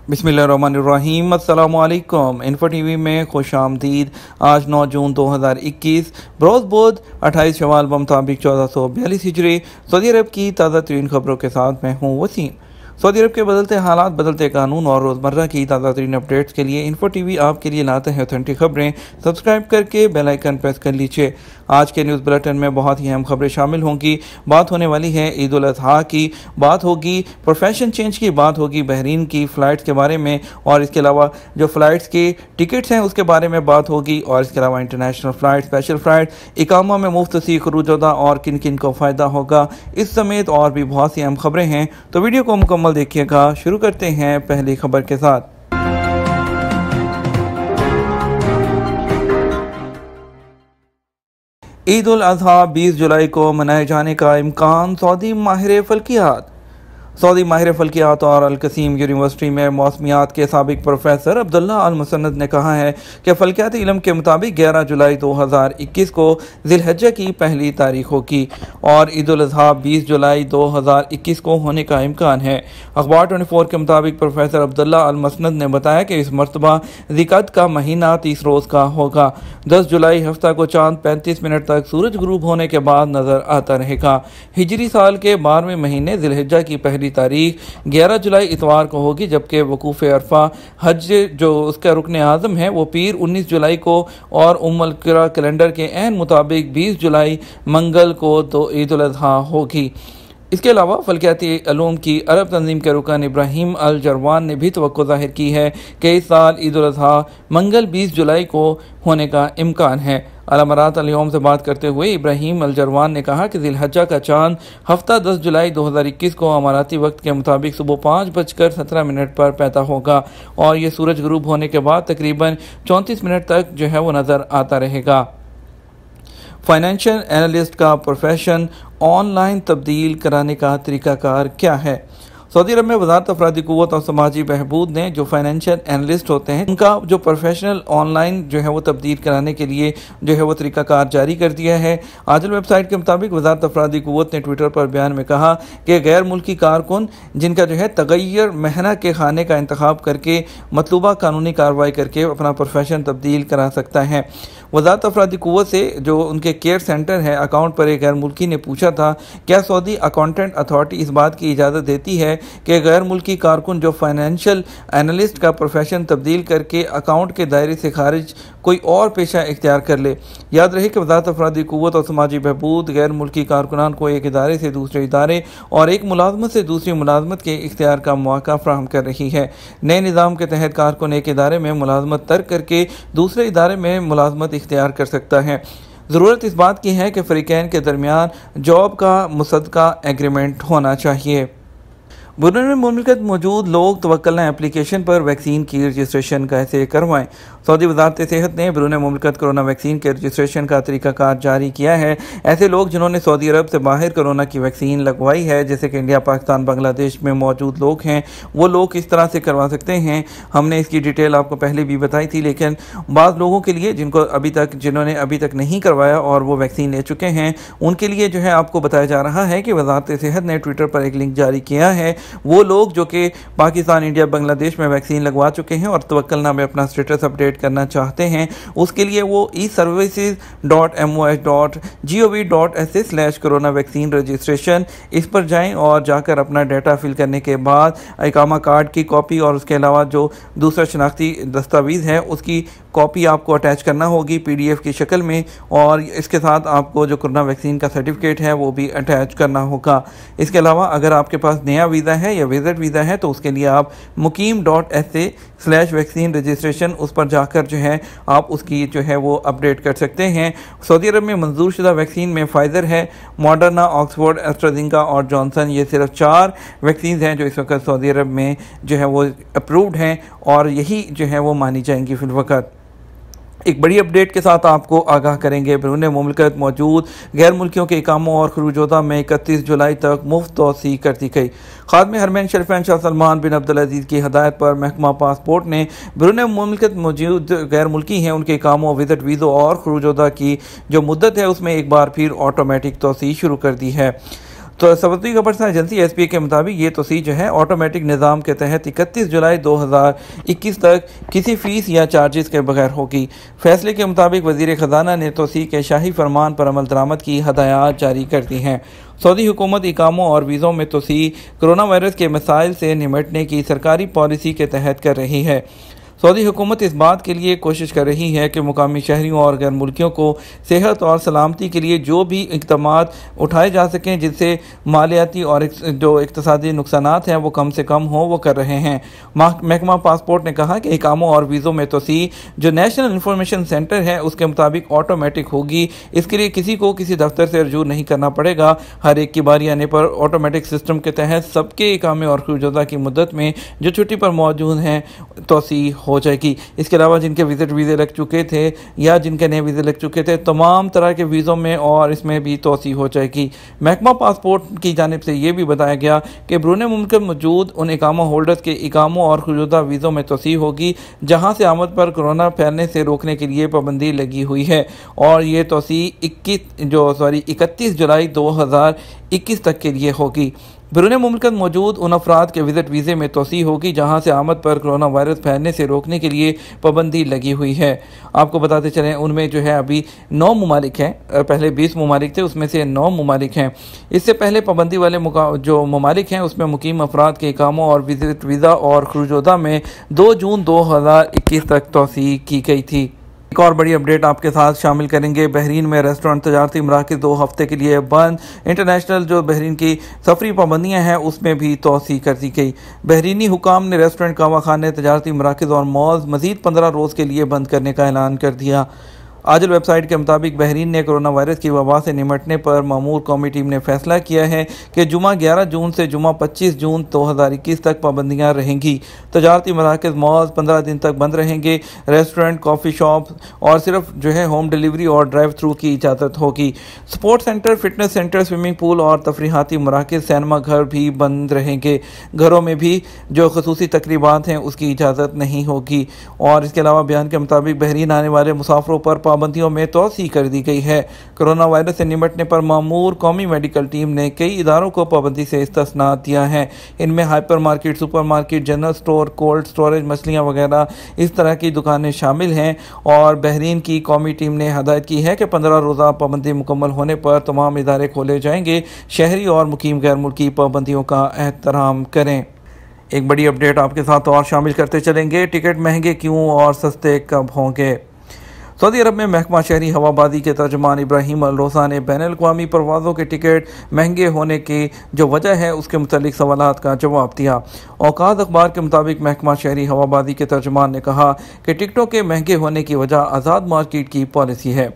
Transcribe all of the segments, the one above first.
बिस्मिल्लाहिर्रहमानिर्रहीम। अस्सलामुअलैकुम। Info TV में खुश आमदीद। आज 9 जून 2021 बरोज़ बुध 28 शवाल बमुताबिक 1442 हिजरी सऊदी अरब की ताज़ा तरीन खबरों के साथ मैं हूँ वसीम। सऊदी अरब के बदलते हालात, बदलते कानून और रोज़मर्रा की ताज़ा तरीन अपडेट्स के लिए इन्फो टीवी आपके लिए लाते हैं ऑथेंटिक खबरें। सब्सक्राइब करके बेल आइकन प्रेस कर लीजिए। आज के न्यूज़ बुलेटिन में बहुत ही अहम खबरें शामिल होंगी। बात होने वाली है ईद उल अज़हा की, बात होगी प्रोफेशन चेंज की, बात होगी बहरीन की फ़्लाइट्स के बारे में, और इसके अलावा जो फ़्लाइट्स की टिकट्स हैं उसके बारे में बात होगी, और इसके अलावा इंटरनेशनल फ़्लाइट, स्पेशल फ़्लाइट, इकामा में मुफ्त सी खरूजदा और किन किन को फ़ायदा होगा, इस समेत और भी बहुत सी अहम खबरें हैं। तो वीडियो को मुकम्मल देखिएगा। शुरू करते हैं पहली खबर के साथ। ईद उल अज़हा 20 जुलाई को मनाए जाने का इम्कान। सऊदी माहिर फ़ल्कियात सऊदी माहिर फ़ल्कियात और अल क़सीम यूनिवर्सिटी में मौसमियात के साबिक़ प्रोफेसर अब्दुल्ला अल मुसन्नद ने कहा है कि फ़ल्कियाती इल्म के मुताबिक 11 जुलाई 2021 को ज़िलहज्जा की पहली तारीख होगी और ईद उल अज़हा 20 जुलाई 2021 को होने का इम्कान है। अखबार 24 के मुताबिक प्रोफेसर अब्दुल्ला अल मुसन्नद ने बताया कि इस मरतबा ज़िलक़द का महीना 30 रोज़ का होगा। 10 जुलाई हफ्ता को चांद 35 मिनट तक सूरज गुरूब होने के बाद नज़र आता रहेगा। हिजरी साल के 12वें महीने ज़िलहज्जा की पहली तारीख 11 जुलाई इतवार को होगी, जबकि वकूफ़ अरफा हज जो उसका रुकन आज़म है वो पीर 19 जुलाई को और उम्मुल क़ुरा कैलेंडर के ऐन मुताबिक 20 जुलाई मंगल को तो ईद उल अज़हा होगी। इसके अलावा फ़ल्कियाती उलूम की अरब तंजीम के रुकन इब्राहीम अल जरवान ने भी तवक्को ज़ाहिर की है कि इस साल ईद उल अज़हा मंगल 20 जुलाई को होने का इम्कान है। अल-अमरात अल-यौम से बात करते हुए इब्राहीम अल जरवान ने कहा कि ज़िलहज्जा का चांद हफ्ता 10 जुलाई 2021 को अमाराती वक्त के मुताबिक सुबह 5:17 पर पैदा होगा और ये सूरज गुरूब होने के बाद तकरीबन 34 मिनट तक जो है वो नज़र आता रहेगा। फाइनेंशियल एनालिस्ट का प्रोफेशन ऑनलाइन तब्दील कराने का तरीकाकार क्या है? सऊदी अरब में वज़ारत अफरादी क़ुव्वत और समाजी बहबूद ने जो फाइनेंशियल एनालिस्ट होते हैं उनका जो प्रोफेशनल ऑनलाइन जो है वो तब्दील कराने के लिए जो है वो तरीकाकार जारी कर दिया है। आजल वेबसाइट के मुताबिक वज़ारत अफरादी क़ुव्वत ने ट्विटर पर बयान में कहा कि गैर मुल्की कारकुन जिनका जो है तगय्युर महना के खाने का इंतखाब करके मतलूबा कानूनी कार्रवाई करके अपना प्रोफेशन तब्दील करा सकता है। वज़ारत अफरादी क़ुव्वत से जो उनके केयर सेंटर है अकाउंट पर एक गैर मुल्की ने पूछा था, क्या सऊदी अकाउंटेंट अथॉरिटी इस बात की इजाज़त देती है कि गैर मुल्की कारकुन जो फाइनेंशियल एनालिस्ट का प्रोफेशन तब्दील करके अकाउंट के दायरे से खारिज कोई और पेशा इख्तियार कर ले? याद रहे कि वज़ारत अफरादी क़ुव्वत और समाजी बहबूद गैर मुल्की कारकुनान को एक इदारे से दूसरे इदारे और एक मुलाजमत से दूसरी मुलाजमत के इख्तियार का मौका फ्राहम कर रही है। नए निज़ाम के तहत कारकुन एक इदारे में मुलाजमत तर्क करके दूसरे इदारे में मुलाजमत इख्तियार कर सकता है। ज़रूरत इस बात की है कि फ़रीक़ैन के दरमियान जॉब का मुसद्दक़ा एग्रीमेंट होना चाहिए। बैरून मुल्क मौजूद लोग तवक्कलना एप्लीकेशन पर वैक्सीन की रजिस्ट्रेशन कैसे करवाएं? सऊदी वज़ारत सेहत ने बैरून मुल्क कोरोना वैक्सीन के रजिस्ट्रेशन का तरीकाकार जारी किया है। ऐसे लोग जिन्होंने सऊदी अरब से बाहर कोरोना की वैक्सीन लगवाई है, जैसे कि इंडिया, पाकिस्तान, बांग्लादेश में मौजूद लोग हैं, वो लोग किस तरह से करवा सकते हैं। हमने इसकी डिटेल आपको पहले भी बताई थी, लेकिन बाज़ लोगों के लिए जिन्होंने अभी तक नहीं करवाया और वो वैक्सीन ले चुके हैं, उनके लिए जो है आपको बताया जा रहा है कि वज़ारत सेहत ने ट्विटर पर एक लिंक जारी किया है। वो लोग जो कि पाकिस्तान, इंडिया, बांग्लादेश में वैक्सीन लगवा चुके हैं और तवक्कलना में अपना स्टेटस अपडेट करना चाहते हैं, उसके लिए वो eservices.moh.gov.sa/corona वैक्सीन रजिस्ट्रेशन इस पर जाएं और जाकर अपना डाटा फिल करने के बाद इकामा कार्ड की कॉपी और उसके अलावा जो दूसरा शनाख्ती दस्तावेज़ है उसकी कॉपी आपको अटैच करना होगी PDF की शक्ल में, और इसके साथ आपको जो कोरोना वैक्सीन का सर्टिफिकेट है वो भी अटैच करना होगा। इसके अलावा अगर आपके पास नया वीज़ा है या विजिट वीज़ा है तो उसके लिए आप mukim.sa/वैक्सीन रजिस्ट्रेशन उस पर जाकर जो है आप उसकी जो है वो अपडेट कर सकते हैं। सऊदी अरब में मंजूर शुदा वैक्सीन में फाइज़र है, मॉडर्ना, ऑक्सफोर्ड, एस्ट्राज़ेनेका और जॉनसन, ये सिर्फ 4 वैक्सीन हैं जो इस वक्त सऊदी अरब में जो है वो अप्रूव्ड हैं और यही जो है वो मानी जाएंगी फिलवक़्त। एक बड़ी अपडेट के साथ आपको आगाह करेंगे। बैरून मुल्क मौजूद गैर मुल्कियों के इकामों और खरूजोदा में 31 जुलाई तक मुफ्त तोसी कर दी गई। खादिम हरमैन शरीफैन शाह सलमान बिन अब्दुल अजीज़ की हदायत पर महकमा पासपोर्ट ने बैरून मुल्क मौजूद गैर मुल्की हैं उनके इकामों, विजिट वीज़ों और खरूजोदा की जो मुद्दत है उसमें एक बार फिर ऑटोमेटिक तोसी शुरू कर दी है। तो सऊदी खबरसां एजेंसी एसपीए के मुताबिक ये तोसी जो है ऑटोमेटिक निज़ाम के तहत 31 जुलाई 2021 तक किसी फ़ीस या चार्जेस के बगैर होगी। फैसले के मुताबिक वज़ीर ख़जाना ने तोसी के शाही फरमान पर अमल दरामद की हदायत जारी कर दी हैं। सऊदी हुकूमत इकामों और वीज़ों में तोसी कोरोना वायरस के मसाइल से निमटने की सरकारी पॉलिसी के तहत कर रही है। सऊदी हुकूमत इस बात के लिए कोशिश कर रही है कि मुकामी शहरियों और गैर मुल्कियों को सेहत और सलामती के लिए जो भी इक़दामात उठाए जा सकें जिससे मालियाती और जो इक़्तिसादी नुकसानात हैं वो कम से कम हों, वो कर रहे हैं। महकमा पासपोर्ट ने कहा कि इकामों और वीज़ों में तोसी जो नेशनल इंफॉर्मेशन सेंटर है उसके मुताबिक ऑटोमेटिक होगी। इसके लिए किसी को किसी दफ्तर से रजू नहीं करना पड़ेगा। हर एक की बारी आने पर ऑटोमेटिक सिस्टम के तहत सबके इकामे और खुर्जदा की मुद्दत में जो छुट्टी पर मौजूद हैं तोसी हो जाएगी। इसके अलावा जिनके विजिट वीज़े लग चुके थे या जिनके नए वीज़े लग चुके थे तमाम तरह के वीज़ों में और इसमें भी तोसी हो जाएगी। महकमा पासपोर्ट की जानिब से ये भी बताया गया कि बैरून मुल्क मौजूद उन इकामा होल्डर्स के इकामों और खुर्जदा वीज़ों में तोसी होगी जहाँ से आमद पर कोरोना फैलने से रोकने के लिए पाबंदी लगी हुई है और ये तोसी 31 जुलाई 2021 तक के लिए होगी। बैरून मुल्क मौजूद उन अफराद के विजिट वीज़े में तोसी होगी जहाँ से आमद पर कोरोना वायरस फैलने से रोकने के लिए पाबंदी लगी हुई है। आपको बताते चलें उनमें जो है अभी 9 ममालिक हैं, पहले 20 ममालिक थे, उसमें से 9 ममालिक हैं। इससे पहले पाबंदी वाले जो ममालिक हैं उसमें मुकीम अफराद के इकामों और विजिट वीज़ा और खुर्जदा में 2 जून 2021 तक तोसी की गई थी। एक और बड़ी अपडेट आपके साथ शामिल करेंगे। बहरीन में रेस्टोरेंट तजारती मराकज़ 2 हफ्ते के लिए बंद। इंटरनेशनल जो बहरीन की सफरी पाबंदियाँ हैं उसमें भी तोसी कर दी गई। बहरीनी हुकाम ने रेस्टोरेंट, कहवाखाने, तजारती मराकज़ और मॉल्स मज़ीद 15 रोज़ के लिए बंद करने का ऐलान कर दिया। आजल वेबसाइट के मुताबिक बहरीन ने कोरोना वायरस की वबा से निमटने पर मामूर कौमी टीम ने फैसला किया है कि जुमा 11 जून से जुमा 25 जून 2021 तक पाबंदियां रहेंगी। तजारती मराकज़, मॉल्स 15 दिन तक बंद रहेंगे। रेस्टोरेंट, कॉफ़ी शॉप और सिर्फ जो है होम डिलीवरी और ड्राइव थ्रू की इजाज़त होगी। Sports centre, fitness centre, swimming pool और तफरीहाती मराकज़, सिनेमा घर भी बंद रहेंगे। घरों में भी जो खसूसी तकरीबात हैं उसकी इजाज़त नहीं होगी। और इसके अलावा बयान के मुताबिक बहरीन आने वाले मुसाफरों पर पाबंदियों में तोसी कर दी गई है। कोरोना वायरस से निमटने पर मामूर कौमी मेडिकल टीम ने कई इदारों को पाबंदी से इस्तिस्ना दिया है। इनमें hyper market, super market, general store, cold storage, मछलियाँ वगैरह इस तरह की दुकानें शामिल हैं। और बहरीन की कौमी टीम ने हदायत की है कि 15 रोज़ा पाबंदी मुकम्मल होने पर तमाम इदारे खोले जाएंगे। शहरी और मुकीम गैर मुल्की पाबंदियों का एहतराम करें। एक बड़ी अपडेट आपके साथ और शामिल करते चलेंगे। टिकट महंगे क्यों और सस्ते कब होंगे? सऊदी अरब में महकमा शहरी हवाबाजी के तर्जुमान इब्राहिम अल-रोसा ने बैनुल-अक़वामी परवाज़ों के टिकट महंगे होने की जो वजह है उसके मुतालिक सवालात का जवाब दिया। औकात अखबार के मुताबिक महकमा शहरी हवाबाजी के तर्जुमान ने कहा कि टिकटों के महंगे होने की वजह आज़ाद मार्केट की पॉलिसी है।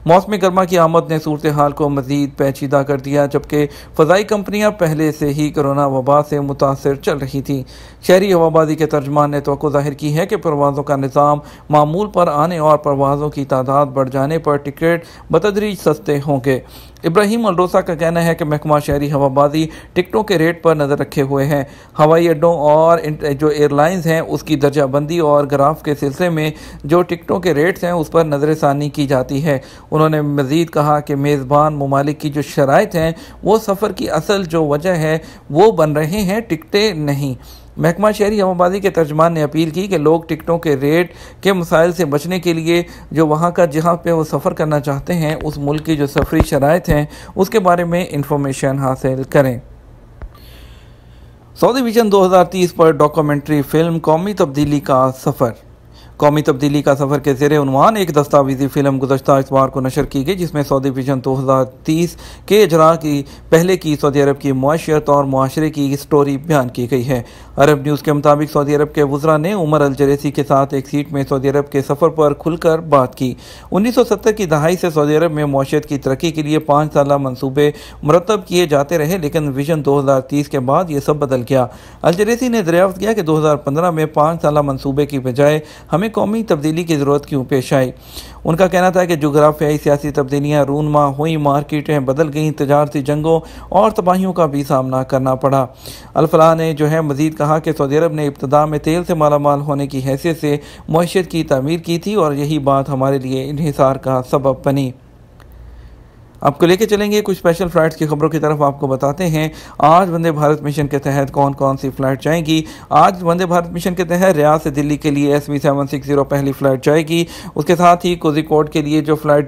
मौसम गर्मा की आमद ने सूरत हाल को मज़ीद पेचीदा कर दिया, जबकि फ़ज़ाई कंपनियाँ पहले से ही कोरोना वबा से मुतासर चल रही थीं। शहरी हवाबाजी के तर्जुमान ने तवक्को ज़ाहिर की है कि परवाज़ों का निज़ाम मामूल पर आने और परवाज़ों की तादाद बढ़ जाने पर टिकट बतदरीज सस्ते होंगे। इब्राहिम अल-रोसा का कहना है कि महकमा शहरी हवाबाजी टिकटों के रेट पर नज़र रखे हुए हैं। हवाई अड्डों और जो एयरलाइंस हैं उसकी दर्जाबंदी और ग्राफ के सिलसिले में जो टिकटों के रेट्स हैं उस पर नज़रसानी की जाती है। उन्होंने मज़ीद कहा कि मेज़बान ममालिक की जो शराइत हैं वो सफ़र की असल जो वजह है वो बन रहे हैं, टिकटें नहीं। महकमा शहरी हवाबाजी के तर्जुमान ने अपील की कि लोग टिकटों के रेट के मसाइल से बचने के लिए जो वहाँ का जहाँ पे वो सफ़र करना चाहते हैं उस मुल्क की जो सफरी शराइत हैं उसके बारे में इंफॉर्मेशन हासिल करें। सऊदी विजन 2030 पर डॉक्यूमेंट्री फिल्म कौमी तब्दीली का सफ़र। कौमी तब्दीली का सफ़र के ज़ेरे उन्वान एक दस्तावेज़ी फ़िल्म गुज़श्ता इतवार को नशर की गई, जिसमें सऊदी विजन 2030 के इजरा की पहले की सऊदी अरब की मुआशरत और मुआशरे की स्टोरी बयान की गई है। अरब न्यूज़ के मुताबिक सऊदी अरब के वज़रा ने उमर अल जरेसी के साथ एक सीट में सऊदी अरब के सफ़र पर खुलकर बात की। 1970 की दहाई से सऊदी अरब में मुआशरत की तरक्की के लिए 5 साला मनसूबे मुरतब किए जाते रहे, लेकिन विजन 2030 के बाद ये सब बदल गया। अल जरेसी ने दरियाफ्त किया कि 2015 में 5 साला मनसूबे की बजाय हमें कौमी तब्दीली की ज़रूरत क्यों पेश आई। उनका कहना था कि जोग्राफियाई सियासी तब्दीलियाँ रूनमा हुई, मार्केटें बदल गईं, तजारती जंगों और तबाहियों का भी सामना करना पड़ा। अल-फलाह ने जो है मज़ीद कहा कि सऊदी अरब ने इब्तिदा में तेल से मालामाल होने की हैसियत से मुआशरत की तामीर की थी और यही बात हमारे लिए इन्हिसार का सबब बनी। आपको लेके चलेंगे कुछ स्पेशल फ़्लाइट्स की खबरों की तरफ। आपको बताते हैं आज वंदे भारत मिशन के तहत कौन कौन सी फ़्लाइट जाएंगी। आज वंदे भारत मिशन के तहत रियाद से दिल्ली के लिए SV760 पहली फ़्लाइट जाएगी। उसके साथ ही कोझिकोड के लिए जो फ़्लाइट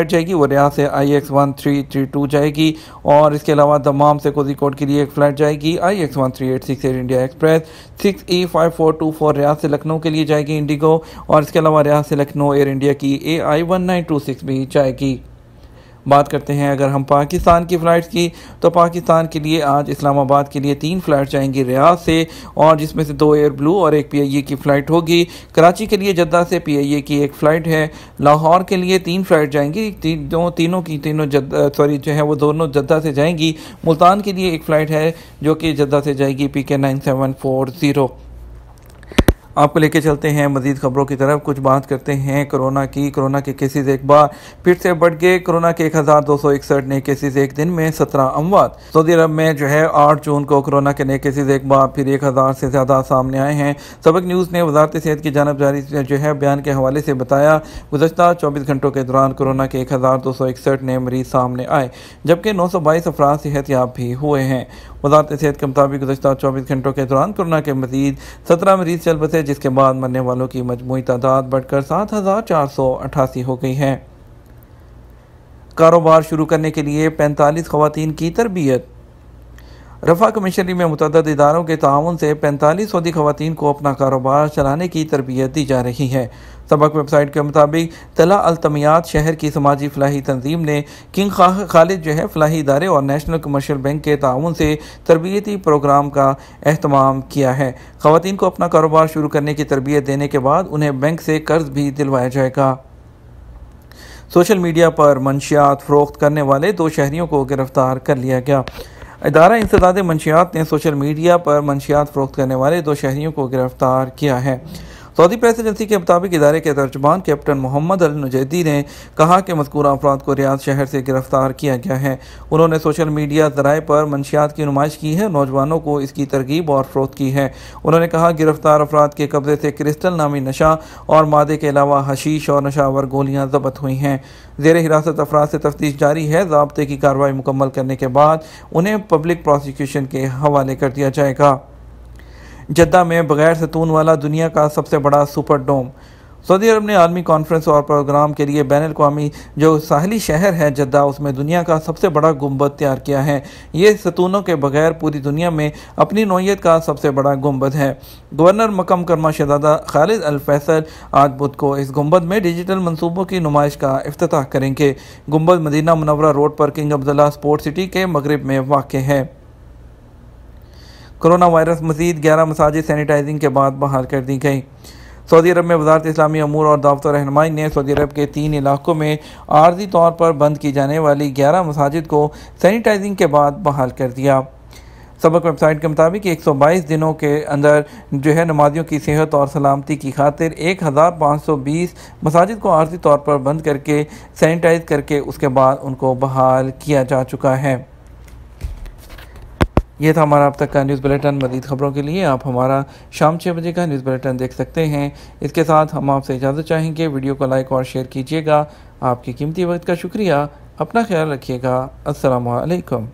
जाएगी वो रियाद से IX1332 जाएगी। और इसके अलावा दमाम से कोझिकोड के लिए एक फ़्लाइट जाएगी IX1386 air India express. 6E5424 Riyadh से लखनऊ के लिए जाएगी इंडिगो। और इसके अलावा रियाद से लखनऊ एयर इंडिया की AI1926 भी जाएगी। बात करते हैं अगर हम पाकिस्तान की फ़्लाइट्स की, तो पाकिस्तान के लिए आज इस्लामाबाद के लिए 3 फ़्लाइट जाएंगी रियाद से, और जिसमें से 2 एयर ब्लू और एक PIA की फ़्लाइट होगी। कराची के लिए जद्दा से PIA की एक फ़्लाइट है। लाहौर के लिए 3 फ़्लाइट जाएंगी, दोनों जद्दा से जाएंगी। मुल्तान के लिए एक फ़्लाइट है जो कि जद्दा से जाएगी PK9740। आपको लेके चलते हैं मज़ीद खबरों की तरफ। कुछ बात करते हैं कोरोना की। कोरोना के केसेस एक बार फिर से बढ़ गए। कोरोना के 1261 नए केसेस एक दिन में, 17 अमवात। सऊदी अरब में 8 जून को कोरोना के नए केसेस एक बार फिर 1000 से ज़्यादा सामने आए हैं। सबक न्यूज़ ने वजारत सेहत की जानब जारी बयान के हवाले से बताया, गुज़श्ता 24 घंटों के दौरान कोरोना के 1261 नए मरीज सामने आए, जबकि 922 अफराद सेहतयाब भी हुए हैं। वजारत सेहत के मुताबिक गुज़श्ता 24 घंटों के दौरान कोरोना के मजीद 17 मरीज चल बसे, जिसके बाद मरने वालों की मजमूई तादाद बढ़कर 7488 हो गई है। कारोबार शुरू करने के लिए 45 खवातीन की तरबियत। रफ़ा कमिश्नरी में मुतअद्दिद इदारों के ताउन से 45 सऊदी खवातीन को अपना कारोबार चलाने की तरबियत दी जा रही है। सबक वेबसाइट के मुताबिक तला अल-तमियात शहर की समाजी फलाही तंजीम ने किंग खालिद फलाही इदारे और नेशनल कमर्शियल बैंक के ताउन से तरबियती प्रोग्राम का एहतमाम किया है। खवातीन को अपना कारोबार शुरू करने की तरबियत देने के बाद उन्हें बैंक से कर्ज भी दिलवाया जाएगा। सोशल मीडिया पर मंशियात फ़रोख्त करने वाले 2 शहरियों को गिरफ्तार कर लिया गया। इदारा इंसदाद मंशियात ने सोशल मीडिया पर मंशियात फ़रोख्त करने वाले 2 शहरियों को गिरफ्तार किया है। सऊदी प्रेस एजेंसी के मुताबिक इदारे के तर्जुमान कैप्टन मोहम्मद अल नुजैदी ने कहा कि मज़कूरा अफराद को रियाद शहर से गिरफ्तार किया गया है। उन्होंने सोशल मीडिया ज़राए पर मंशियात की नुमाइश की है, नौजवानों को इसकी तरगीब और फ़रोख्त की है। उन्होंने कहा गिरफ्तार अफराद के कब्ज़े से क्रिस्टल नामी नशा और मादे के अलावा हशीश और नशावर गोलियाँ ज़ब्त हुई हैं। ज़ेर हिरासत अफराद से तफ्तीश जारी है। ज़ाब्ते की कार्रवाई मुकम्मल करने के बाद उन्हें पब्लिक प्रोसिक्यूशन के हवाले कर दिया जाएगा। जद्दा में बगैर सतून वाला दुनिया का सबसे बड़ा सुपर डोम। सऊदी अरब ने आलमी कॉन्फ्रेंस और प्रोग्राम के लिए बैन अल-अक़वामी जो साहली शहर है जद्दा, उसमें दुनिया का सबसे बड़ा गुंबद तैयार किया है। ये सतूनों के बगैर पूरी दुनिया में अपनी नौइयत का सबसे बड़ा गुंबद है। गवर्नर मकम करमा शहजादा खालिद अल फैसल आज बुध को इस गुंबद में डिजिटल मनसूबों की नुमाइश का इफ्तिताह करेंगे। गुंबद मदीना मुनव्वरा रोड पर किंग अब्दुल्ला स्पोर्ट सिटी के मगरिब में वाक़ है। कोरोना वायरस मज़ीद 11 मसाजिद सैनिटाइजिंग के बाद बहाल कर दी गई। सऊदी अरब में वज़ारत इस्लामी अमूर और दावत रहनुमाई ने सऊदी अरब के 3 इलाकों में आर्जी तौर पर बंद की जाने वाली 11 मसाजिद को सैनिटाइजिंग के बाद बहाल कर दिया। सबक वेबसाइट के मुताबिक 122 दिनों के अंदर नमाजियों की सेहत और सलामती की खातिर 1520 मसाजिद को आर्जी तौर पर बंद करके सैनिटाइज करके उसके बाद उनको बहाल किया जा चुका है। यह था हमारा अब तक का न्यूज़ बुलेटिन। मज़ीद खबरों के लिए आप हमारा शाम 6 बजे का न्यूज़ बुलेटिन देख सकते हैं। इसके साथ हम आपसे इजाज़त चाहेंगे। वीडियो को लाइक और शेयर कीजिएगा। आपके कीमती वक्त का शुक्रिया। अपना ख्याल रखिएगा। अस्सलामु अलैकुम।